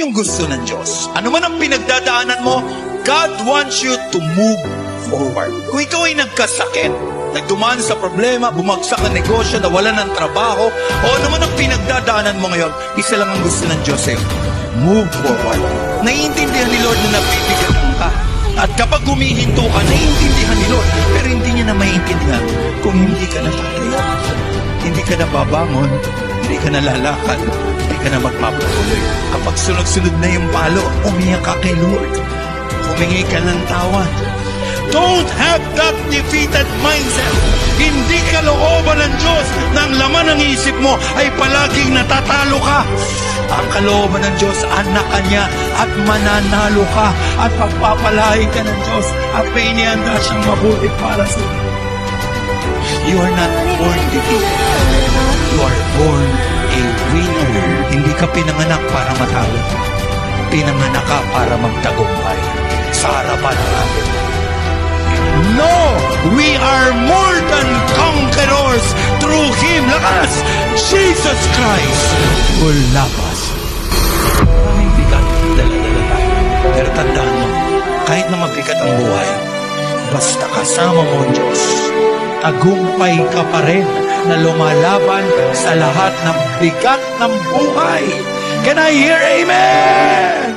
yung gusto ng Diyos. Ano man ang pinagdadaanan mo, God wants you to move forward. Kung ikaw ay nagkasakit, nagdumaan sa problema, bumagsak ang negosyo, nawalan ng trabaho, o ano man ang pinagdadaanan mo ngayon, isa lang ang gusto ng Diyos sa'yo. Move forward. Naiintindihan ni Lord na napipigatan ka. At kapag humihinto ka, naiintindihan ni Lord. Pero hindi niya na maiintindihan kung hindi ka natatayo. Hindi ka na babangon, hindi ka na lalakad, hindi ka na magpapatuloy. Kapag sunod-sunod na yung palo, umiyak ka kay Lord. Humingi ka ng tawad. Don't have that defeated mindset. Hindi kalooban ng Diyos na ang laman ng isip mo ay palaging natatalo ka. Ang kalooban ng Diyos, anak ka niya at mananalo ka at pagpapalain ka ng Diyos at may inihanda siyang mabuti para sa iyo. You are not born defeated. You are born a winner. Hindi ka pinanganak para matalo. Pinanganak ka para magtagumpay sa harapan ng atin. No! We are more than conquerors through Him. Lakas! Jesus Christ will love us. Maraming bigat, dala-dala tayo. Pero tandaan mo, kahit na mabigat ang buhay, basta kasama mo ang Diyos, tagumpay ka pa rin na lumalaban sa lahat ng bigat ng buhay. Can I hear amen?